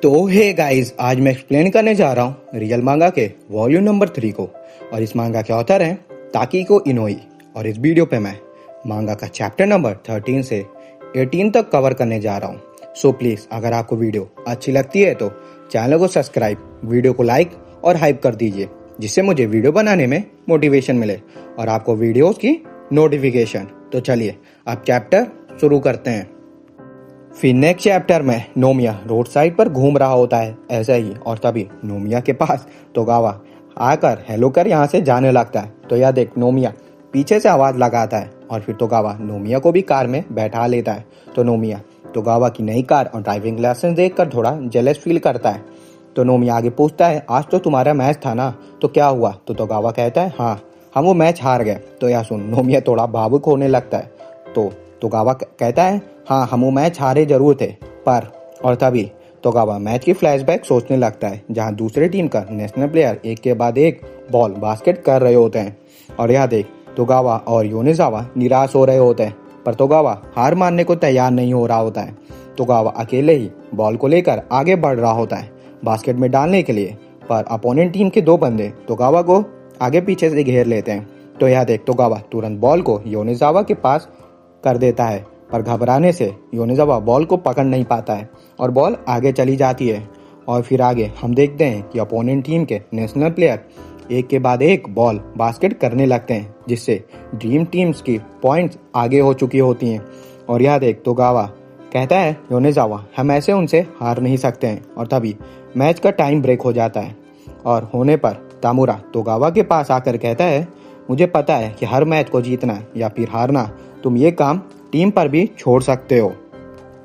तो hey guys, आज मैं एक्सप्लेन करने जा रहा हूँ रियल मांगा के वॉल्यूम नंबर 3 को। और इस मांगा के ऑथर हैं ताकीको इनोई। और इस वीडियो पे मैं मांगा का चैप्टर नंबर 13 से 18 तक कवर करने जा रहा हूँ। सो प्लीज, अगर आपको वीडियो अच्छी लगती है तो चैनल को सब्सक्राइब, वीडियो को लाइक और हाइप कर दीजिए, जिससे मुझे वीडियो बनाने में मोटिवेशन मिले और आपको वीडियोस की नोटिफिकेशन। तो चलिए अब चैप्टर शुरू करते हैं। फिर नेक्स्ट चैप्टर में नोमिया रोड साइड पर घूम रहा होता है ऐसा ही, और तभी नोमिया के पास तोगावा आकर हेलो कर यहाँ से जाने लगता है। तो यह देख नोमिया पीछे से आवाज लगाता है और फिर तोगावा नोमिया को भी कार में बैठा लेता है। तो नोमिया तोगावा की नई कार और ड्राइविंग लाइसेंस देखकर थोड़ा जेलस फील करता है। तो नोमिया आगे पूछता है, आज तो तुम्हारा मैच था ना, तो क्या हुआ? तो तोगावा कहता है, हाँ हम वो मैच हार गए। तो यह सुन नोमिया थोड़ा भावुक होने लगता है। तो तोगावा कहता है, हाँ हम वो मैच हारे जरूर थे पर। और तभी तोगावा मैच की फ्लैशबैक सोचने लगता है, जहां दूसरे टीम का नेशनल प्लेयर एक के बाद एक बॉल बास्केट कर रहे होते हैं। और यह देख तोगावा और योनेजावा निराश हो रहे होते हैं, पर तोगावा हार मानने को तैयार नहीं हो रहा होता है। तोगावा अकेले ही बॉल को लेकर आगे बढ़ रहा होता है बास्केट में डालने के लिए, पर अपोनेंट टीम के दो बंदे तोगावा को आगे पीछे से घेर लेते हैं। तो यह देख तोगावा तुरंत बॉल को योनेजावा के पास कर देता है, पर घबराने से योनेजावा बॉल को पकड़ नहीं पाता है और बॉल आगे चली जाती है। और फिर आगे हम देखते हैं कि अपोनेंट टीम के नेशनल प्लेयर एक के बाद एक बॉल बास्केट करने लगते हैं, जिससे ड्रीम टीम्स की पॉइंट्स आगे हो चुकी होती हैं। और यह देख तोगावा कहता है, योनेजावा हम ऐसे उनसे हार नहीं सकते हैं। और तभी मैच का टाइम ब्रेक हो जाता है और होने पर तामुरा तोगावा के पास आकर कहता है, मुझे पता है कि हर मैच को जीतना या फिर हारना तुम ये काम टीम पर भी छोड़ सकते हो,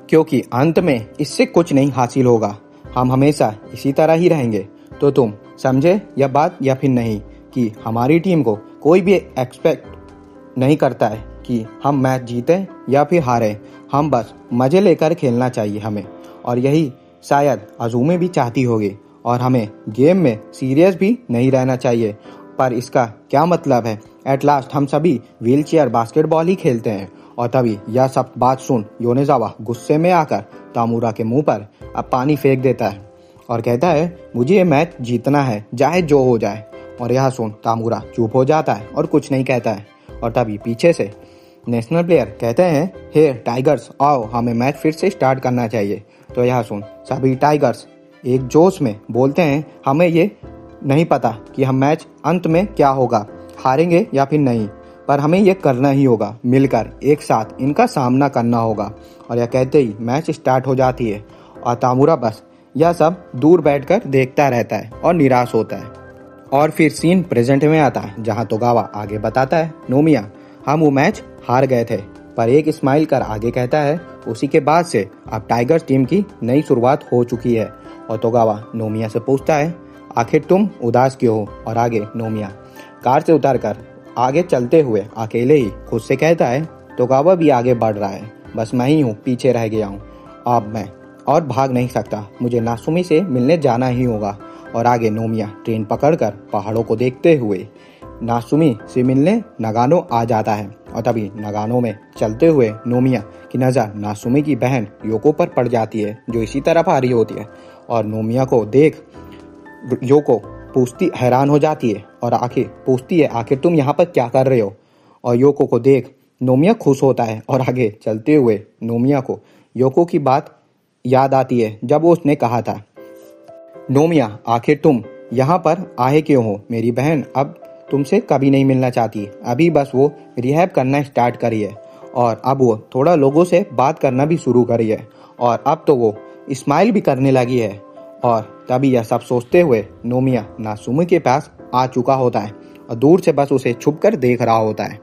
क्योंकि अंत में इससे कुछ नहीं हासिल होगा। हम हमेशा इसी तरह ही रहेंगे। तो तुम समझे यह बात या फिर नहीं, कि हमारी टीम को कोई भी एक्सपेक्ट नहीं करता है कि हम मैच जीते या फिर हारे। हम बस मजे लेकर खेलना चाहिए हमें। और यही शायद अजूमे भी चाहती होगी। और हमें गेम में सीरियस भी नहीं रहना चाहिए। पर इसका क्या मतलब है? एट लास्ट हम सभी व्हील चेयर बास्केटबॉल ही खेलते हैं। और तभी यह सब बात सुन योनेजावा गुस्से में आकर तामुरा के मुंह पर अब पानी फेंक देता है और कहता है, मुझे ये मैच जीतना है चाहे जो हो जाए। और यह सुन तामुरा चुप हो जाता है और कुछ नहीं कहता है। और तभी पीछे से नेशनल प्लेयर कहते हैं, हे टाइगर्स आओ, हमें मैच फिर से स्टार्ट करना चाहिए। तो यह सुन सभी टाइगर्स एक जोश में बोलते हैं, हमें ये नहीं पता कि हम मैच अंत में क्या होगा, हारेंगे या फिर नहीं, पर हमें ये करना ही होगा, मिलकर एक साथ इनका सामना करना होगा। और यह कहते ही मैच स्टार्ट हो जाती है और तामुरा बस यह सब दूर बैठकर देखता रहता है और निराश होता है। और फिर सीन प्रेजेंट में आता है, जहां तोगावा आगे बताता है, नोमिया हम वो मैच हार गए थे, पर एक स्माइल कर आगे कहता है, उसी के बाद से अब टाइगर्स टीम की नई शुरुआत हो चुकी है। और तोगावा नोमिया से पूछता है, आखिर तुम उदास क्यों हो? और आगे नोमिया कार से उतरकर आगे चलते हुए अकेले ही खुद से कहता है, तोगावा भी आगे बढ़ रहा है, बस मैं ही हूँ पीछे रह गया हूँ। अब मैं और भाग नहीं सकता, मुझे नासुमी से मिलने जाना ही होगा। और आगे नोमिया ट्रेन पकड़कर पहाड़ों को देखते हुए नासुमी से मिलने नगानो आ जाता है। और तभी नगानो में चलते हुए नोमिया की नज़र नासुमी की बहन योको पर पड़ जाती है, जो इसी तरफ आ रही होती है। और नोमिया को देख योको पूछती हैरान हो जाती है और आखिर पूछती है, आखिर तुम यहाँ पर क्या कर रहे हो? और योको को देख नोमिया खुश होता है और आगे चलते हुए नोमिया को योको की बात याद आती है, जब वो उसने कहा था, नोमिया आखिर तुम यहाँ पर आए क्यों हो? मेरी बहन अब तुमसे कभी नहीं मिलना चाहती, अभी बस वो रिहैब करना स्टार्ट करी है और अब वो थोड़ा लोगों से बात करना भी शुरू करी है और अब तो वो स्माइल भी करने लगी है। और तभी यह सब सोचते हुए नोमिया नासुमी के पास आ चुका होता है और दूर से बस उसे छुपकर देख रहा होता है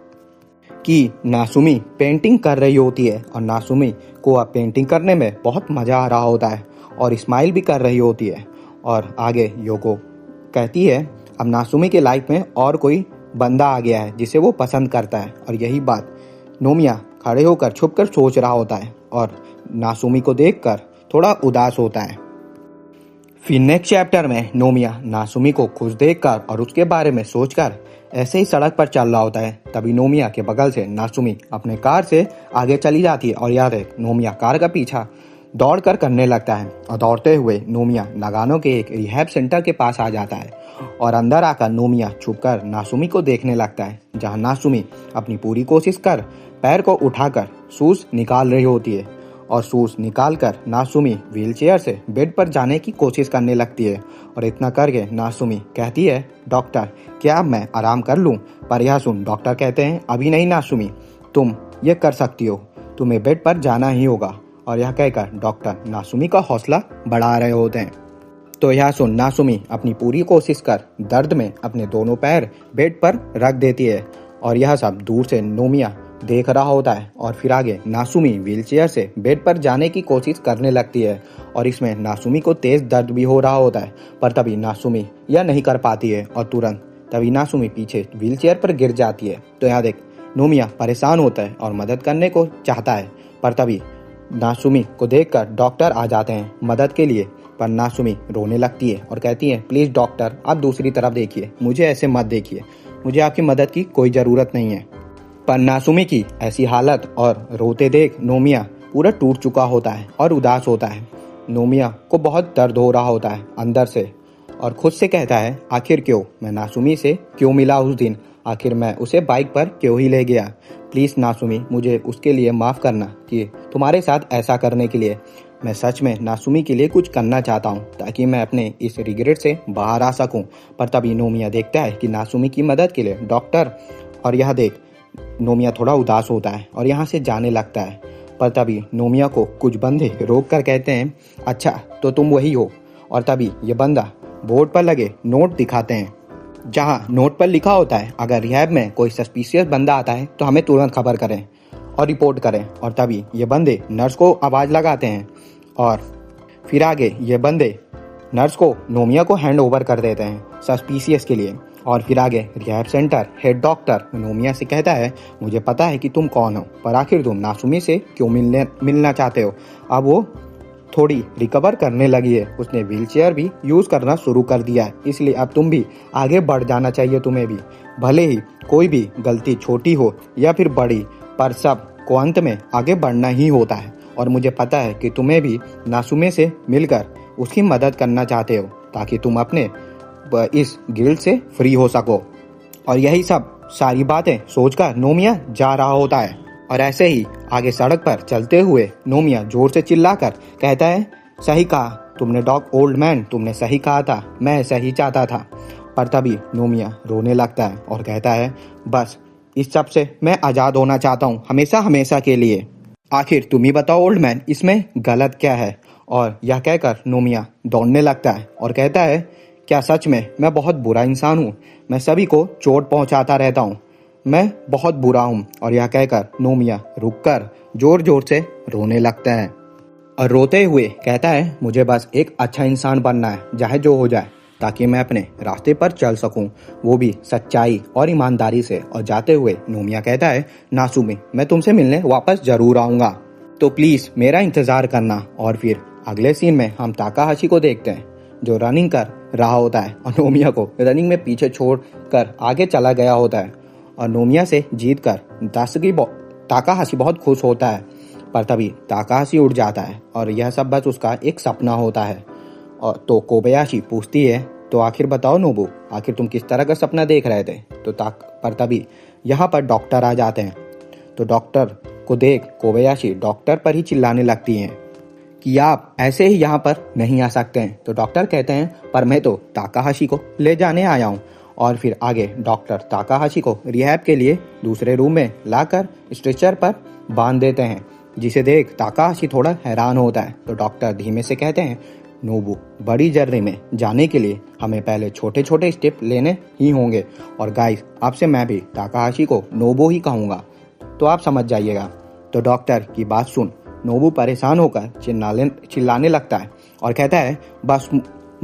कि नासुमी पेंटिंग कर रही होती है। और नासुमी को अब पेंटिंग करने में बहुत मजा आ रहा होता है और स्माइल भी कर रही होती है। और आगे योको कहती है, अब नासुमी के लाइफ में और कोई बंदा आ गया है जिसे वो पसंद करता है। और यही बात नोमिया खड़े होकर छुपकर सोच रहा होता है और नासुमी को देखकर थोड़ा उदास होता है। फिर नेक्स्ट चैप्टर में नोमिया नासुमी को खुश देखकर और उसके बारे में सोचकर ऐसे ही सड़क पर चल रहा होता है। तभी नोमिया के बगल से नासुमी अपने कार से आगे चली जाती है और याद है नोमिया कार का पीछा दौड़कर करने लगता है और दौड़ते हुए नोमिया नागानो के एक रिहैब सेंटर के पास आ जाता है और अंदर आकर नोमिया छुपकर नासुमी को देखने लगता है, जहां नासुमी अपनी पूरी कोशिश कर पैर को उठाकर शूज निकाल रही होती है और शूज निकालकर नासुमी व्हीलचेयर से बेड पर जाने की कोशिश करने लगती है और इतना करके नासुमी कहती है, डॉक्टर क्या अब मैं आराम कर लूं? पर यह सुन डॉक्टर कहते हैं, अभी नहीं नासुमी, तुम ये कर सकती हो, तुम्हें बेड पर जाना ही होगा। और यह कहकर डॉक्टर नासुमी का हौसला बढ़ा रहे होते हैं। तो यह सुन नासुमी अपनी पूरी कोशिश कर दर्द में अपने दोनों पैर बेड पर रख देती है और यह सब दूर से नोमिया देख रहा होता है। और फिर आगे नासुमी व्हीलचेयर से बेड पर जाने की कोशिश करने लगती है और इसमें नासुमी को तेज दर्द भी हो रहा होता है, पर तभी नासुमी यह नहीं कर पाती है और तुरंत तभी नासुमी पीछे व्हीलचेयर पर गिर जाती है। तो यहाँ देख नोमिया परेशान होता है और मदद करने को चाहता है, पर तभी नासुमी को देखकर डॉक्टर आ जाते हैं मदद के लिए। पर नासुमी रोने लगती है और कहती है, प्लीज डॉक्टर आप दूसरी तरफ देखिए, मुझे ऐसे मत देखिए, मुझे आपकी मदद की कोई जरूरत नहीं है। पर नासुमी की ऐसी हालत और रोते देख नोमिया पूरा टूट चुका होता है और उदास होता है। नोमिया को बहुत दर्द हो रहा होता है अंदर से और खुद से कहता है, आखिर क्यों मैं नासुमी से क्यों मिला उस दिन, आखिर मैं उसे बाइक पर क्यों ही ले गया। प्लीज नासुमी मुझे उसके लिए माफ करना कि तुम्हारे साथ ऐसा करने के लिए। मैं सच में नासुमी के लिए कुछ करना चाहता हूँ ताकि मैं अपने इस रिग्रेट से बाहर आ सकूं। पर तभी नोमिया देखता है कि नासुमी की मदद के लिए डॉक्टर, और यह देख नोमिया थोड़ा उदास होता है और यहाँ से जाने लगता है। पर तभी नोमिया को कुछ बंदे रोक कर कहते हैं, अच्छा तो तुम वही हो। और तभी ये बंदा बोर्ड पर लगे नोट दिखाते हैं, जहाँ नोट पर लिखा होता है, अगर रिहैब में कोई सस्पिशियस बंदा आता है तो हमें तुरंत खबर करें और रिपोर्ट करें। और तभी ये बंदे नर्स को आवाज़ लगाते हैं और फिर आगे ये बंदे नर्स को नोमिया को हैंड ओवर कर देते हैं सस्पिशियस के लिए। और फिर आगे रिहैब सेंटर हेड डॉक्टर नोमिया से कहता है, मुझे पता है कि तुम कौन हो, पर आखिर तुम नासुमी से क्यों मिलना चाहते हो। अब वो थोड़ी रिकवर करने लगी है, उसने व्हीलचेयर भी यूज करना शुरू कर दिया है, इसलिए अब तुम भी आगे बढ़ जाना चाहिए तुम्हें भी। भले ही कोई भी गलती छोटी हो या फिर बड़ी, पर सब को अंत में आगे बढ़ना ही होता है। और मुझे पता है कि तुम्हें भी नासुमे से मिलकर उसकी मदद करना चाहते हो ताकि तुम अपने इस गिल्ट से फ्री हो सको। और यही सब सारी बातें सोचकर नोमिया जा रहा होता है। और ऐसे ही आगे सड़क पर चलते हुए नोमिया जोर से चिल्लाकर कहता है, सही कहा तुमने ओल्ड मैन, तुमने सही कहा था, मैं सही चाहता था। पर तभी नोमिया रोने लगता है और कहता है, बस इस सब से मैं आज़ाद होना चाहता हूँ हमेशा हमेशा के लिए। आखिर तुम ही बताओ ओल्ड मैन, इसमें गलत क्या है। और यह कहकर नोमिया दौड़ने लगता है और कहता है, क्या सच में मैं बहुत बुरा इंसान हूँ, मैं सभी को चोट पहुँचाता रहता हूँ, मैं बहुत बुरा हूँ। और यह कहकर नोमिया रुककर जोर जोर से रोने लगता है और रोते हुए कहता है, मुझे बस एक अच्छा इंसान बनना है, चाहे जो हो जाए, ताकि मैं अपने रास्ते पर चल सकूं, वो भी सच्चाई और ईमानदारी से। और जाते हुए नोमिया कहता है, नासुमी मैं तुमसे मिलने वापस जरूर आऊंगा, तो प्लीज मेरा इंतजार करना। और फिर अगले सीन में हम ताकाहाशी को देखते हैं जो रनिंग कर रहा होता है और नोमिया को रनिंग में पीछे छोड़कर आगे चला गया होता है। और नोमिया से जीत कर ताकाहाशी बहुत खुश होता है। पर तभी ताकाहाशी उठ जाता है और यह सब बस उसका एक सपना होता है। और तो कोबयाशी पूछती है, तो आखिर बताओ नोबू, आखिर तुम किस तरह का सपना देख रहे थे। तो पर तभी यहाँ पर डॉक्टर आ जाते हैं। तो डॉक्टर को देख कोबयाशी डॉक्टर पर ही चिल्लाने लगती हैं कि आप ऐसे ही यहाँ पर नहीं आ सकते हैं। तो डॉक्टर कहते हैं, पर मैं तो ताकाहाशी को ले जाने आया हूँ। और फिर आगे डॉक्टर ताकाहाशी को रिहैब के लिए दूसरे रूम में लाकर स्ट्रेचर पर बांध देते हैं, जिसे देख ताकाहाशी थोड़ा हैरान होता है। तो डॉक्टर धीमे से कहते हैं, नोबू बड़ी जर्नी में जाने के लिए हमें पहले छोटे छोटे स्टेप लेने ही होंगे। और गाइस आपसे मैं भी ताकाहाशी को नोबू ही कहूँगा, तो आप समझ जाइएगा। तो डॉक्टर की बात सुन नोबू परेशान होकर चिल्लाने लगता है और कहता है, बस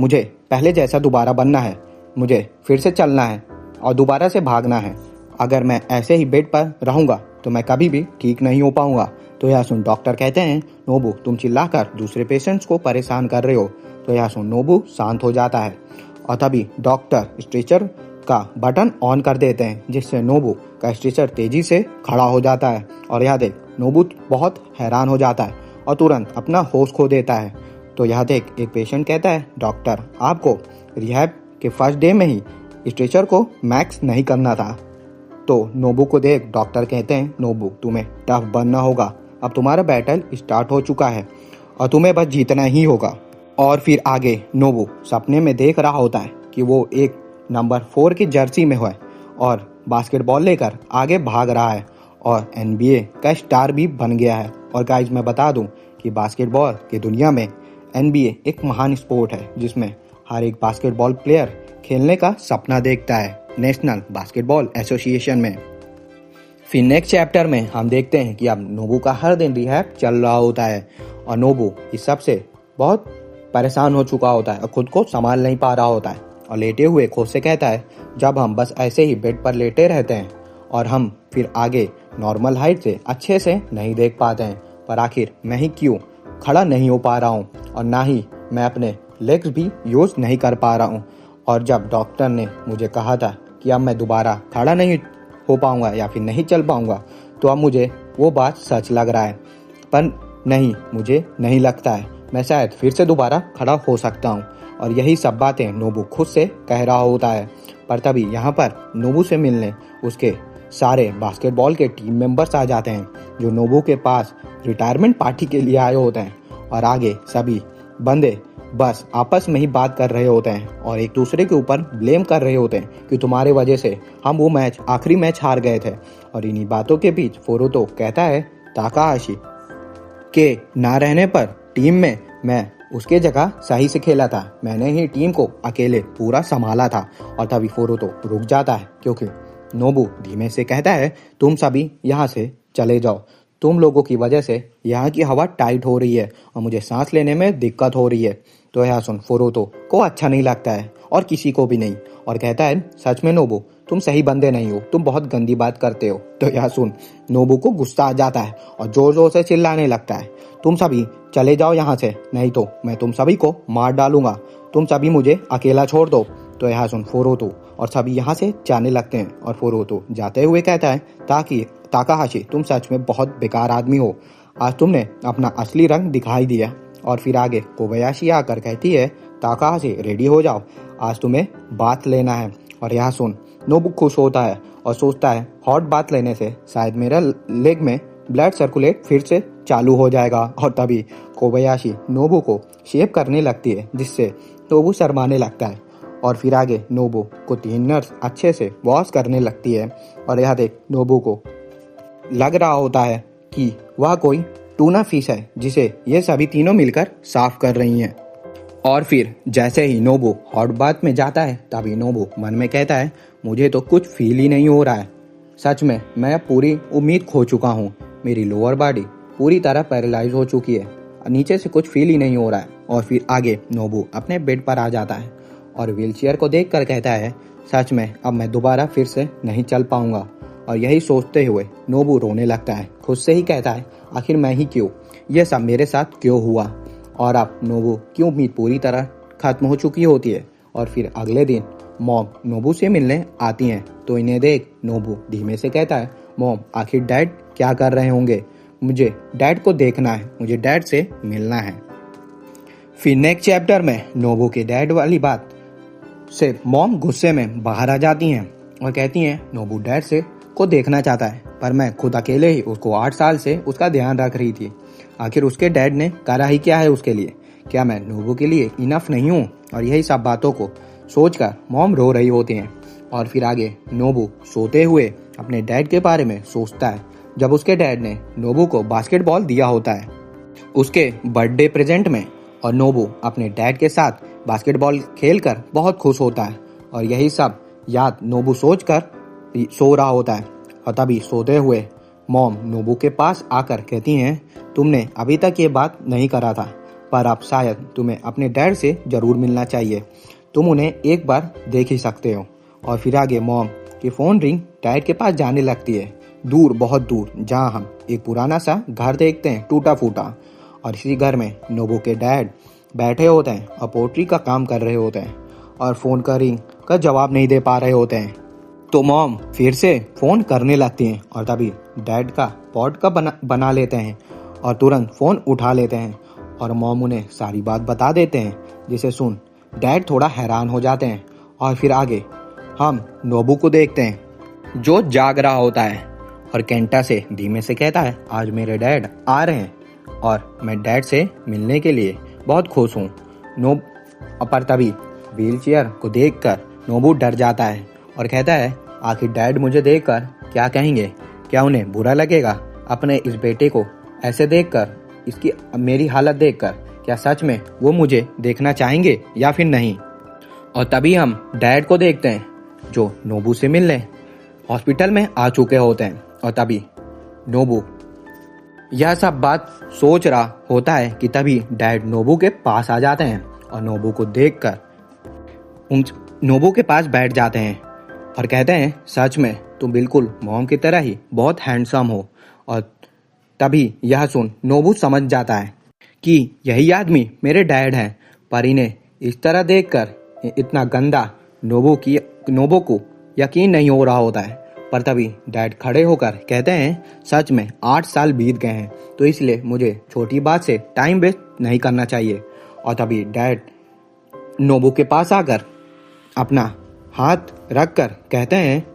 मुझे पहले जैसा दोबारा बनना है, मुझे फिर से चलना है और दोबारा से भागना है। अगर मैं ऐसे ही बेड पर रहूंगा तो मैं कभी भी ठीक नहीं हो पाऊंगा। तो यह सुन डॉक्टर कहते हैं, नोबू तुम चिल्लाकर दूसरे पेशेंट्स को परेशान कर रहे हो। तो यह सुन नोबू शांत हो जाता है और तभी डॉक्टर स्ट्रेचर का बटन ऑन कर देते हैं, जिससे नोबू का स्ट्रेचर तेजी से खड़ा हो जाता है। और यह देख नोबू बहुत हैरान हो जाता है और तुरंत अपना होश खो देता है। तो यह देख एक पेशेंट कहता है, डॉक्टर आपको रिहैब के फर्स्ट डे में ही स्ट्रेचर को मैक्स नहीं करना था। तो नोबू को देख डॉक्टर कहते हैं, नोबू तुम्हें टफ बनना होगा, अब तुम्हारा बैटल स्टार्ट हो चुका है और तुम्हें बस जीतना ही होगा। और फिर आगे नोबू सपने में देख रहा होता है कि वो एक नंबर 4 की जर्सी में है और बास्केटबॉल लेकर आगे भाग रहा है और NBA का स्टार भी बन गया है। और गाइस मैं बता दूं कि बास्केटबॉल की दुनिया में NBA एक महान स्पोर्ट है जिसमें हर एक बास्केटबॉल प्लेयर खेलने का सपना देखता है नेशनल बास्केटबॉल एसोसिएशन में। फिर नेक्स्ट चैप्टर में हम देखते हैं कि अब नोबू का हर दिन रिहैब चल रहा होता है और नोबू इस सब से बहुत परेशान हो चुका होता है और खुद को संभाल नहीं पा रहा होता है और लेटे हुए खुद से कहता है, जब हम बस ऐसे ही बेड पर लेटे रहते हैं और हम फिर आगे नॉर्मल हाइट से अच्छे से नहीं देख पाते हैं, पर आखिर मैं ही क्यों खड़ा नहीं हो पा रहा हूँ और ना ही मैं अपने लेग्स भी यूज नहीं कर पा रहा हूँ। और जब डॉक्टर ने मुझे कहा था कि अब मैं दोबारा खड़ा नहीं हो पाऊंगा या फिर नहीं चल पाऊंगा, तो अब मुझे वो बात सच लग रहा है, पर नहीं, मुझे नहीं लगता है मैं शायद फिर से दोबारा खड़ा हो सकता हूँ। और यही सब बातें नोबू खुद से कह रहा होता है। पर तभी यहाँ पर नोबू से मिलने उसके सारे बास्केटबॉल के टीम मेंबर्स आ जाते हैं जो नोबू के पास रिटायरमेंट पार्टी के लिए आए होते हैं। और आगे सभी बंदे बस आपस में ही बात कर रहे होते हैं और एक दूसरे के ऊपर ब्लेम कर रहे होते हैं कि तुम्हारे वजह से हम वो आखिरी मैच हार गए थे। और इन्हीं बातों के बीच फोरुतो कहता है ताकाहाशी के ना रहने पर टीम में मैं उसके जगह सही से खेला था, मैंने ही टीम को अकेले पूरा संभाला था। और तभी फोरुतो रुक जाता है क्योंकि नोबू धीमे से कहता है, तुम सभी यहाँ से चले जाओ, तुम लोगों की वजह से यहाँ की हवा टाइट हो रही है और मुझे सांस लेने में दिक्कत हो रही है। तो यह सुन फोरुतो को अच्छा नहीं लगता है और किसी को भी नहीं, और कहता है, सच में नोबू तुम सही बंदे नहीं हो, तुम बहुत गंदी बात करते हो। तो यह सुन नोबू को गुस्सा आ जाता है और जोर जोर से चिल्लाने लगता है, तुम सभी चले जाओ यहाँ से, नहीं तो मैं तुम सभी को मार डालूंगा, तुम सभी मुझे अकेला छोड़ दो। तो यह सुन फोरुतो और सभी यहाँ से जाने लगते हैं और फोरुतो जाते हुए कहता है, ताकाहाशी तुम सच में बहुत बेकार आदमी हो, आज तुमने अपना असली रंग दिखाई दिया। और फिर आगे कोबायाशी आकर कहती है, ताकाहाशी रेडी हो जाओ, आज तुम्हें बात लेना है। और यह सुन नोबू खुश होता है और सोचता है, हॉट बात लेने से शायद मेरा लेग में ब्लड सर्कुलेट फिर से चालू हो जाएगा। और तभी कोबायाशी नोबू को शेव करने लगती है जिससे नोबू शर्माने लगता है। और फिर आगे नोबू को 3 नर्स अच्छे से वॉश करने लगती है और यह देख नोबू को लग रहा होता है कि वह कोई टूना फिश है जिसे ये सभी तीनों मिलकर साफ कर रही हैं। और फिर जैसे ही नोबू हॉट बाथ में जाता है तभी नोबू मन में कहता है, मुझे तो कुछ फील ही नहीं हो रहा है, सच में मैं पूरी उम्मीद खो चुका हूँ, मेरी लोअर बॉडी पूरी तरह पैरालाइज हो चुकी है, नीचे से कुछ फील ही नहीं हो रहा है। और फिर आगे नोबू अपने बेड पर आ जाता है और व्हीलचेयर को देखकर कहता है, सच में अब मैं दोबारा फिर से नहीं चल पाऊंगा। और यही सोचते हुए नोबू रोने लगता है, खुद से ही कहता है, आखिर मैं ही क्यों, यह सब मेरे साथ क्यों हुआ। और अब नोबू की उम्मीद पूरी तरह खत्म हो चुकी होती है। और फिर अगले दिन मॉम नोबू से मिलने आती हैं तो इन्हें देख नोबू धीमे से कहता है, मॉम आखिर डैड क्या कर रहे होंगे, मुझे डैड को देखना है, मुझे डैड से मिलना है। फिर नेक्स्ट चैप्टर में नोबू के डैड वाली बात से मॉम गुस्से में बाहर आ जाती हैं और कहती हैं, नोबू डैड से को देखना चाहता है, पर मैं खुद अकेले ही उसको 8 साल से उसका ध्यान रख रही थी, आखिर उसके डैड ने करा ही क्या है उसके लिए, क्या मैं नोबू के लिए इनफ नहीं हूँ। और यही सब बातों को सोचकर मॉम रो रही होती हैं। और फिर आगे नोबू सोते हुए अपने डैड के बारे में सोचता है, जब उसके डैड ने नोबू को बास्केटबॉल दिया होता है उसके बर्थडे प्रेजेंट में, और नोबू अपने डैड के साथ बास्केटबॉल खेलकर बहुत खुश होता है। और यही सब याद नोबू सोचकर सो रहा होता है। और तभी सोते हुए मॉम नोबू के पास आकर कहती हैं, तुमने अभी तक ये बात नहीं करा था, पर अब शायद तुम्हें अपने डैड से जरूर मिलना चाहिए, तुम उन्हें एक बार देख ही सकते हो। और फिर आगे मॉम की फोन रिंग डैड के पास जाने लगती है, दूर बहुत दूर, जहाँ हम एक पुराना सा घर देखते हैं टूटा फूटा। और इसी घर में नोबू के डैड बैठे होते हैं और पोट्री का काम कर रहे होते हैं और फोन का रिंग का जवाब नहीं दे पा रहे होते हैं। तो मॉम फिर से फोन करने लगती हैं और तभी डैड का पॉट का बना लेते हैं और तुरंत फ़ोन उठा लेते हैं और मॉम उन्हें सारी बात बता देते हैं, जिसे सुन डैड थोड़ा हैरान हो जाते हैं। और फिर आगे हम नोबू को देखते हैं जो जाग रहा होता है और केंटा से धीमे से कहता है, आज मेरे डैड आ रहे हैं और मैं डैड से मिलने के लिए बहुत खुश हूँ। पर तभी व्हीलचेयर को देखकर नोबू डर जाता है और कहता है, आखिर डैड मुझे देखकर क्या कहेंगे? क्या उन्हें बुरा लगेगा अपने इस बेटे को ऐसे देखकर, इसकी मेरी हालत देखकर? क्या सच में वो मुझे देखना चाहेंगे या फिर नहीं? और तभी हम डैड को देखते हैं जो नोबू से मिलने हॉस्पिटल में आ चुके होते हैं। और तभी नोबू यह सब बात सोच रहा होता है कि तभी डैड नोबू के पास आ जाते हैं और नोबू को देखकर नोबू के पास बैठ जाते हैं और कहते हैं, सच में तुम बिल्कुल मॉम की तरह ही बहुत हैंडसम हो। और तभी यह सुन नोबू समझ जाता है कि यही आदमी मेरे डैड हैं, पर इन्हें इस तरह देखकर इतना गंदा नोबू को यकीन नहीं हो रहा होता है। पर तभी डैड खड़े होकर कहते हैं, सच में 8 साल बीत गए हैं, तो इसलिए मुझे छोटी बात से टाइम वेस्ट नहीं करना चाहिए। और तभी डैड नोबू के पास आकर अपना हाथ रखकर कहते हैं,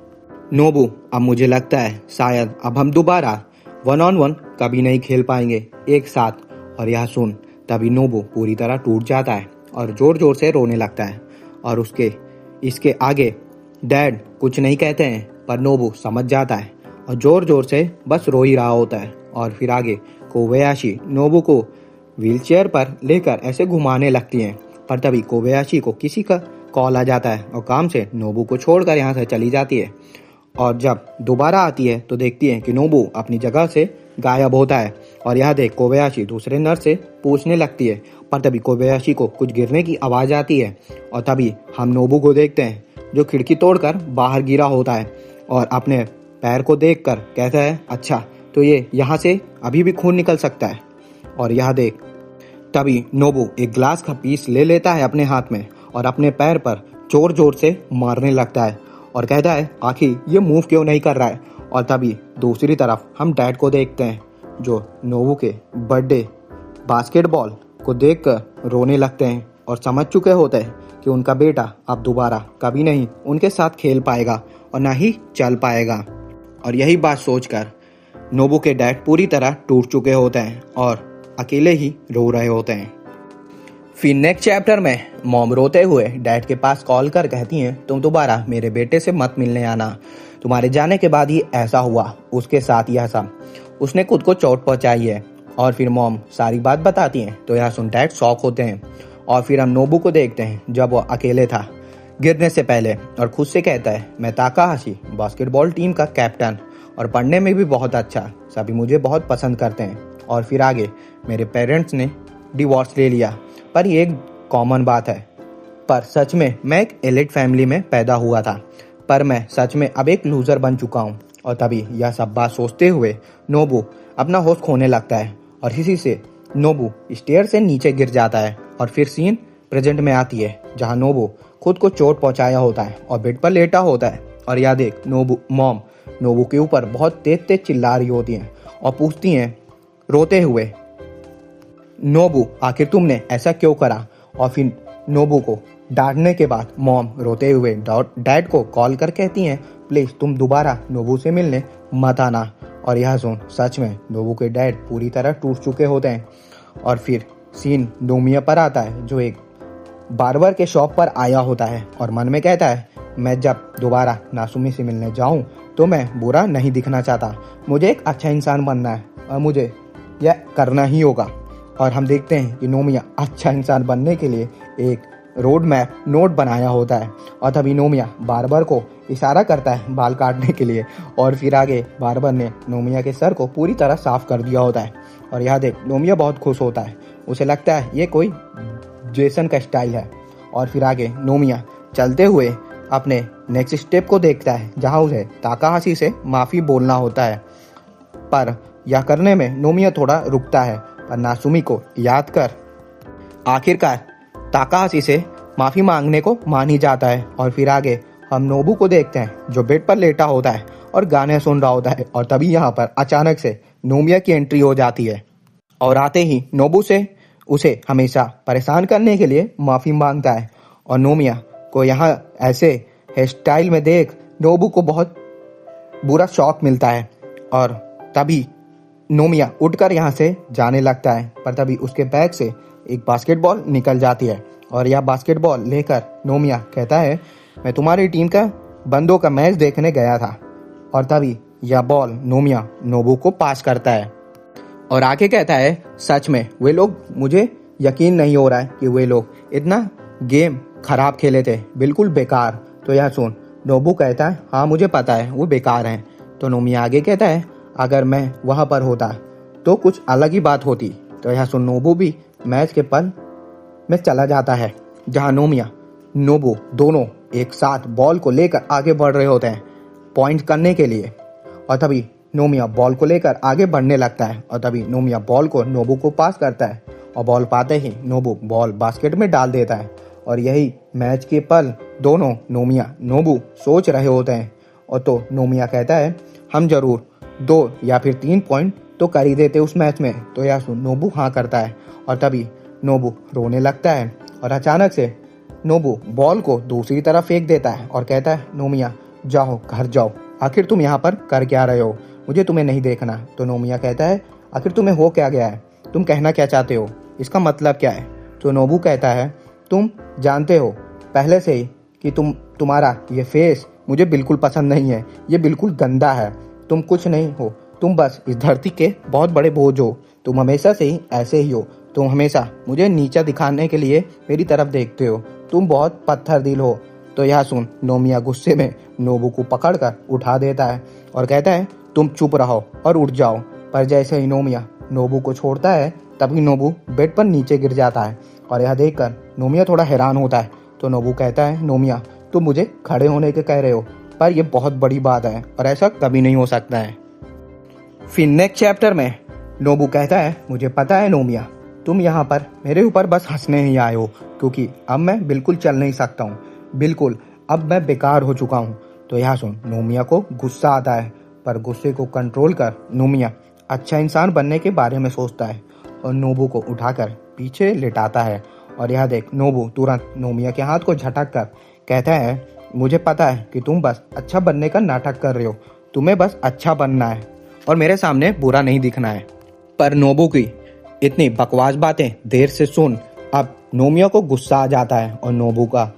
नोबू अब मुझे लगता है शायद अब हम दोबारा 1-on-1 कभी नहीं खेल पाएंगे एक साथ। और यह सुन तभी नोबू पूरी तरह टूट जाता है और जोर जोर से रोने लगता है। और इसके आगे डैड कुछ नहीं कहते हैं, पर नोबू समझ जाता है और जोर जोर से बस रो ही रहा होता है। और फिर आगे कोबयाशी नोबू को व्हीलचेयर पर लेकर ऐसे घुमाने लगती हैं। पर तभी कोबयाशी को किसी का कॉल आ जाता है और काम से नोबू को छोड़कर यहाँ से चली जाती है। और जब दोबारा आती है तो देखती है कि नोबू अपनी जगह से गायब होता है। और यह देख कोबयाशी दूसरे नर्स से पूछने लगती है, पर तभी कोबयाशी को कुछ गिरने की आवाज़ आती है। और तभी हम नोबू को देखते हैं जो खिड़की तोड़कर बाहर गिरा होता है और अपने पैर को देखकर कहता है, अच्छा तो ये यहाँ से अभी भी खून निकल सकता है। और यह देख तभी नोबू एक ग्लास का पीस ले लेता है अपने हाथ में और अपने पैर पर जोर जोर से मारने लगता है और कहता है, आखिर ये मूव क्यों नहीं कर रहा है। और तभी दूसरी तरफ हम डैड को देखते हैं जो नोबू के बर्थडे बास्केटबॉल को देखकर रोने लगते हैं और समझ चुके होते हैं कि उनका बेटा अब दोबारा कभी नहीं उनके साथ खेल पाएगा और ना ही चल पाएगा। और यही बात सोचकर नोबू के डैड पूरी तरह टूट चुके होते हैं और अकेले ही रो रहे होते हैं। फिर नेक्स्ट चैप्टर में मॉम रोते हुए डैड के पास कॉल कर कहती हैं, तुम दोबारा मेरे बेटे से मत मिलने आना, तुम्हारे जाने के बाद ही ऐसा हुआ, उसके साथ यह सब, उसने खुद को चोट पहुंचाई है। और फिर मॉम सारी बात बताती हैं तो यह सुन डैड शॉक होते हैं। और फिर हम नोबू को देखते हैं जब वो अकेले था गिरने से पहले और खुद से कहता है, मैं ताकाहाशी बास्केटबॉल टीम का कैप्टन और पढ़ने में भी बहुत अच्छा, सभी मुझे बहुत पसंद करते हैं। और फिर आगे मेरे पेरेंट्स ने डिवोर्स ले लिया, पर ये एक कॉमन बात है, पर सच में मैं एक एलिट फैमिली में पैदा हुआ था, पर मैं सच में अब एक लूजर बन चुका हूँ। और तभी यह सब बात सोचते हुए नोबू अपना होश खोने लगता है और इसी से नोबू स्टेयर से नीचे गिर जाता है। और फिर सीन प्रेजेंट में आती है जहाँ नोबू खुद को चोट पहुंचाया होता है और बेड पर लेटा होता है। और यह देख मॉम नोबू के ऊपर बहुत तेज तेज चिल्ला रही होती हैं और पूछती हैं रोते हुए, नोबू आखिर तुमने ऐसा क्यों करा। और फिर नोबू को डांटने के बाद मॉम रोते हुए डैड को कॉल कर कहती हैं, प्लीज तुम दोबारा नोबू से मिलने मत आना। और यह सुन सच में नोबू के डैड पूरी तरह टूट चुके होते हैं। और फिर सीन नोमिया पर आता है जो एक बार्बर के शॉप पर आया होता है और मन में कहता है, मैं जब दोबारा नासुमी से मिलने जाऊं तो मैं बुरा नहीं दिखना चाहता, मुझे एक अच्छा इंसान बनना है और मुझे यह करना ही होगा। और हम देखते हैं कि नोमिया अच्छा इंसान बनने के लिए एक रोड मैप नोट बनाया होता है। और तभी नोमिया बार्बर को इशारा करता है बाल काटने के लिए और फिर आगे बार्बर ने नोमिया के सर को पूरी तरह साफ कर दिया होता है। और यह देख नोमिया बहुत खुश होता है, उसे लगता है ये कोई जेसन का स्टाइल है। और फिर आगे नोमिया चलते हुए अपने नेक्स्ट स्टेप को देखता है जहां उसे ताकाहाशी से माफ़ी बोलना होता है, पर यह करने में नोमिया थोड़ा रुकता है, पर नासुमी को याद कर आखिरकार ताकाहाशी से माफ़ी मांगने को मान ही जाता है। और फिर आगे हम नोबू को देखते हैं जो बेड पर लेटा होता है और गाने सुन रहा होता है। और तभी यहाँ पर अचानक से नोमिया की एंट्री हो जाती है। और आते ही नोबू से उसे हमेशा परेशान करने के लिए माफ़ी मांगता है। और नोमिया को यहाँ ऐसे हेयर स्टाइल में देख नोबू को बहुत बुरा शॉक मिलता है और तभी नोमिया उठकर यहाँ से जाने लगता है। पर तभी उसके बैग से एक बास्केटबॉल निकल जाती है और यह बास्केटबॉल लेकर नोमिया कहता है, मैं तुम्हारी टीम का बंदों का मैच देखने गया था। और तभी यह बॉल नोमिया नोबू को पास करता है और आके कहता है, सच में वे लोग, मुझे यकीन नहीं हो रहा है कि वे लोग इतना गेम खराब खेले थे, बिल्कुल बेकार। तो यह सुन नोबू कहता है, हाँ मुझे पता है वो बेकार हैं। तो नोमिया आगे कहता है, अगर मैं वहाँ पर होता तो कुछ अलग ही बात होती। तो यह सुन नोबू भी मैच के पल में चला जाता है जहाँ नोमिया नोबू दोनों एक साथ बॉल को लेकर आगे बढ़ रहे होते हैं पॉइंट करने के लिए। और तभी नोमिया बॉल को लेकर आगे बढ़ने लगता है और तभी नोमिया बॉल को नोबू को पास करता है और बॉल पाते ही नोबू बॉल बास्केट में डाल देता है। और यही मैच के पल दोनों नोमिया नोबू सोच रहे होते हैं। और तो नोमिया कहता है, हम जरूर 2 या फिर 3 पॉइंट तो कर ही देते उस मैच में। तो यह सुन नोबू हाँ करता है और तभी नोबू रोने लगता है और अचानक से नोबू बॉल को दूसरी तरफ फेंक देता है और कहता है, नोमिया जाओ घर जाओ, आखिर तुम यहाँ पर कर क्या रहे हो, मुझे तुम्हें नहीं देखना। तो नोमिया कहता है, आखिर तुम्हें हो क्या गया है, तुम कहना क्या चाहते हो, इसका मतलब क्या है। तो नोबू कहता है, तुम जानते हो पहले से ही कि तुम्हारा ये फेस मुझे बिल्कुल पसंद नहीं है, ये बिल्कुल गंदा है, तुम कुछ नहीं हो, तुम बस इस धरती के बहुत बड़े बोझ हो, तुम हमेशा से ही ऐसे ही हो, तुम हमेशा मुझे नीचा दिखाने के लिए मेरी तरफ देखते हो, तुम बहुत पत्थर दिल हो। तो यह सुन नोमिया गुस्से में नोबू को पकड़कर उठा देता है और कहता है, तुम चुप रहो और उठ जाओ। पर जैसे ही नोमिया नोबू को छोड़ता है तभी नोबू बेड पर नीचे गिर जाता है और यह देखकर नोमिया थोड़ा हैरान होता है। तो नोबू कहता है, नोमिया तुम मुझे खड़े होने के कह रहे हो, पर यह बहुत बड़ी बात है और ऐसा कभी नहीं हो सकता है। फिर नेक्स्ट चैप्टर में नोबू कहता है, मुझे पता है नोमिया, तुम यहाँ पर मेरे ऊपर बस हंसने ही आए हो, क्योंकि अब मैं बिल्कुल चल नहीं सकता हूँ, बिल्कुल अब मैं बेकार हो चुका हूँ। तो यहाँ सुन नोमिया को गुस्सा आता है, पर गुस्से को कंट्रोल कर नोमिया अच्छा इंसान बनने के बारे में सोचता है और नोबू को उठाकर पीछे लेटाता है। और यह देख नोबू तुरंत नोमिया के हाथ को झटक कर कहता है, मुझे पता है कि तुम बस अच्छा बनने का नाटक कर रहे हो, तुम्हें बस अच्छा बनना है और मेरे सामने बुरा नहीं दिखना है। पर नोबू की इतनी बकवास बातें देर से सुन अब नोमिया को गुस्सा आ जाता है और नोबू का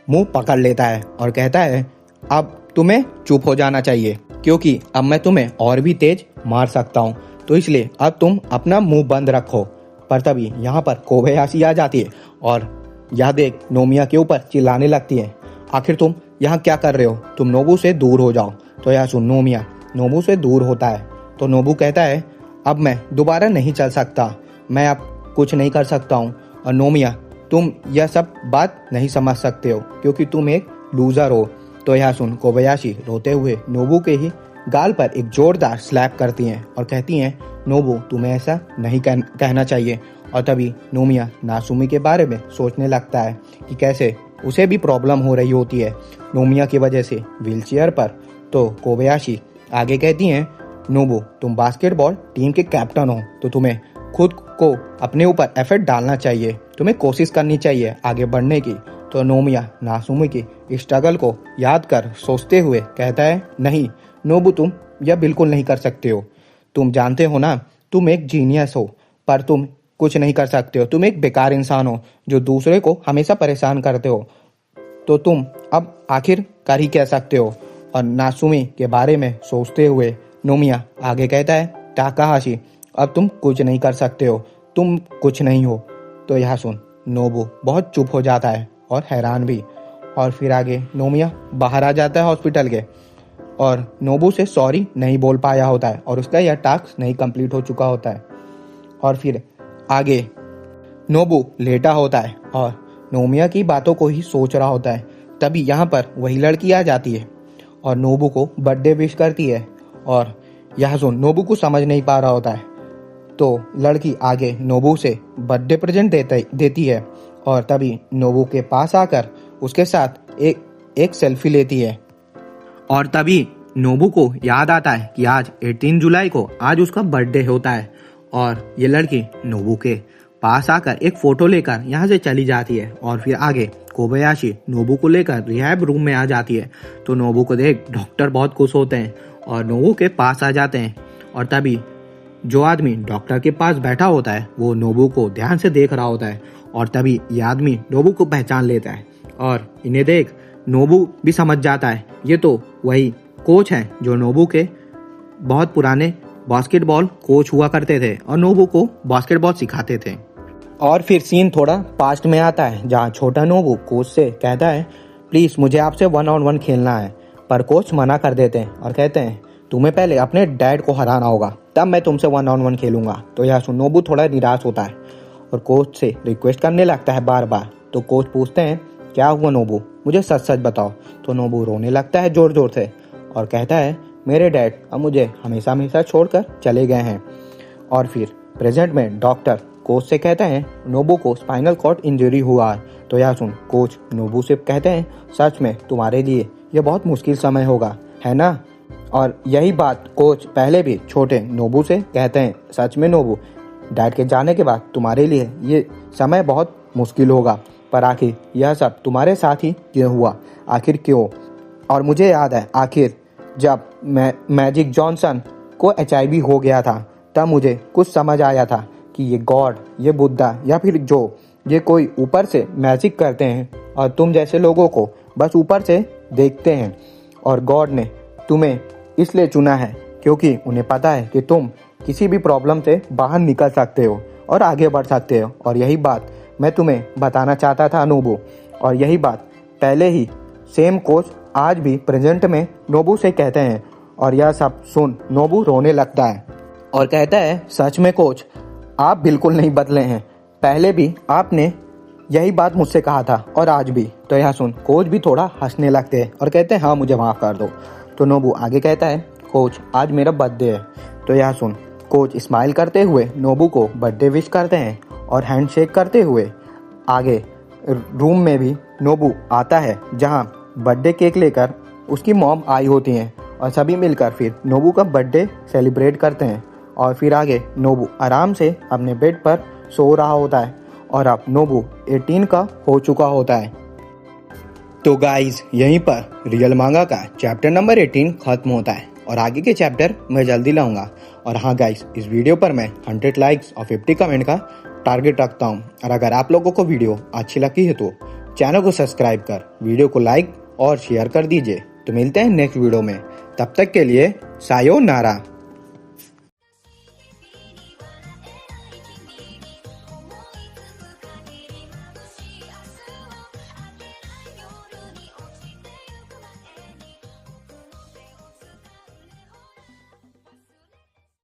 मुंह पकड़ लेता है और कहता है, अब तुम्हें चुप हो जाना चाहिए, क्योंकि अब मैं तुम्हें और भी तेज मार सकता हूँ, तो इसलिए अब तुम अपना मुंह बंद रखो। पर तभी यहाँ पर कोबेयाशी आ जाती है और यह देख नोमिया के ऊपर चिल्लाने लगती है, आखिर तुम यहाँ क्या कर रहे हो, तुम नोबू से दूर हो जाओ। तो यह सुन नोमिया नोबू से दूर होता है। तो नोबू कहता है, अब मैं दोबारा नहीं चल सकता, मैं अब कुछ नहीं कर सकता हूँ। और नोमिया तुम यह सब बात नहीं समझ सकते हो, क्योंकि तुम एक लूजर हो। तो यह सुन कोबेयाशी रोते हुए नोबू के ही गाल पर एक जोरदार स्लैप करती हैं और कहती हैं, नोबू तुम्हें ऐसा नहीं कहना चाहिए। और तभी नोमिया नासुमी के बारे में सोचने लगता है कि कैसे उसे भी प्रॉब्लम हो रही होती है नोमिया की वजह से व्हीलचेयर पर। तो कोबेयाशी आगे कहती हैं, नोबू तुम बास्केटबॉल टीम के कैप्टन हो, तो तुम्हें खुद को अपने ऊपर एफर्ट डालना चाहिए, तुम्हें कोशिश करनी चाहिए आगे बढ़ने की। तो नोमिया नासुमी की स्ट्रगल को याद कर सोचते हुए कहता है, नहीं नोबू तुम यह बिल्कुल नहीं कर सकते हो, तुम जानते हो ना तुम एक जीनियस हो, पर तुम कुछ नहीं कर सकते हो, तुम एक बेकार इंसान हो जो दूसरे को हमेशा परेशान करते हो, तो तुम अब आखिर कर ही कह सकते हो। और नासुमी के बारे में सोचते हुए नोमिया आगे कहता है, ताकाहाशी अब तुम कुछ नहीं कर सकते हो, तुम कुछ नहीं हो। तो यह सुन नोबू बहुत चुप हो जाता है और हैरान भी। और फिर आगे नोमिया बाहर आ जाता है हॉस्पिटल के और नोबू से सॉरी नहीं बोल पाया होता है और उसका यह टास्क नहीं कंप्लीट हो चुका होता है। और फिर आगे नोबू लेटा होता है और नोमिया की बातों को ही सोच रहा होता है। तभी यहाँ पर वही लड़की आ जाती है और नोबू को बर्थडे विश करती है। और यह सुन नोबू को समझ नहीं पा रहा होता है, तो लड़की आगे नोबू से बर्थडे प्रेजेंट देती है और तभी नोबू के पास आकर उसके साथ एक सेल्फी लेती है। और तभी नोबू को याद आता है कि आज 18 जुलाई को आज उसका बर्थडे होता है और ये लड़की नोबू के पास आकर एक फोटो लेकर यहाँ से चली जाती है और फिर आगे कोबायाशी नोबू को लेकर रिहैब रूम में आ जाती है। तो नोबू को देख डॉक्टर बहुत खुश होते हैं और नोबू के पास आ जाते हैं और तभी जो आदमी डॉक्टर के पास बैठा होता है वो नोबू को ध्यान से देख रहा होता है और तभी ये आदमी नोबू को पहचान लेता है और इन्हें देख नोबू भी समझ जाता है ये तो वही कोच हैं जो नोबू के बहुत पुराने बास्केटबॉल कोच हुआ करते थे और नोबू को बास्केटबॉल सिखाते थे। और फिर सीन थोड़ा पास्ट में आता है जहाँ छोटा नोबू कोच से कहता है प्लीज मुझे आपसे 1-on-1 खेलना है, पर कोच मना कर देते हैं और कहते हैं तुम्हें पहले अपने डैड को हराना होगा तब मैं तुमसे 1-on-1 खेलूंगा। तो यह सुन नोबू थोड़ा निराश होता है और कोच से रिक्वेस्ट करने लगता है बार बार। तो कोच पूछते हैं क्या हुआ नोबू, मुझे सच सच बताओ। तो नोबू रोने लगता है जोर जोर से और कहता है मेरे डैड अब मुझे हमेशा हमेशा छोड़कर चले गए हैं। और फिर प्रेजेंट में डॉक्टर कोच से कहते हैं नोबू को स्पाइनल कॉर्ड इंजरी हुआ है। तो यह सुन कोच नोबू से कहते हैं सच में तुम्हारे लिए यह बहुत मुश्किल समय होगा है ना। और यही बात कोच पहले भी छोटे नोबू से कहते हैं सच में नोबू डैड के जाने के बाद तुम्हारे लिए ये समय बहुत मुश्किल होगा, पर आखिर यह सब तुम्हारे साथ ही क्यों हुआ, आखिर क्यों। और मुझे याद है आखिर जब मैजिक जॉनसन को HIV हो गया था तब मुझे कुछ समझ आया था कि ये गॉड, ये बुद्धा या फिर जो ये कोई ऊपर से मैजिक करते हैं और तुम जैसे लोगों को बस ऊपर से देखते हैं। और गॉड ने तुम्हें इसलिए चुना है क्योंकि उन्हें पता है कि तुम किसी भी प्रॉब्लम से बाहर निकल सकते हो और आगे बढ़ सकते हो। और यही बात मैं तुम्हें बताना चाहता था नोबू। और यही बात पहले ही सेम कोच आज भी प्रेजेंट में नोबू से कहते हैं। और यह सब सुन नोबू रोने लगता है और कहता है सच में कोच आप बिल्कुल नहीं बदले हैं, पहले भी आपने यही बात मुझसे कहा था और आज भी। तो यह सुन कोच भी थोड़ा हंसने लगते हैं और कहते हैं हाँ मुझे माफ़ कर दो। तो नोबू आगे कहता है कोच आज मेरा बर्थडे है। तो यह सुन कोच स्माइल करते हुए नोबू को बर्थडे विश करते हैं और हैंडशेक करते हुए आगे रूम में भी नोबू आता है जहाँ बर्थडे केक लेकर उसकी मॉम आई होती हैं और सभी मिलकर फिर नोबू का बर्थडे सेलिब्रेट करते हैं। और फिर आगे नोबू आराम से अपने बेड पर सो रहा होता है और अब नोबू 18 का हो चुका होता है। तो गाइज यहीं पर रियल मांगा का चैप्टर नंबर 18 खत्म होता है और आगे के चैप्टर मैं जल्दी लाऊंगा। और हाँ गाइज इस वीडियो पर मैं 100 लाइक्स और 50 कमेंट का टारगेट रखता हूँ। और अगर आप लोगों को वीडियो अच्छी लगी है तो चैनल को सब्सक्राइब कर वीडियो को लाइक और शेयर कर दीजिए। तो मिलते हैं नेक्स्ट वीडियो में, तब तक के लिए सायोनारा।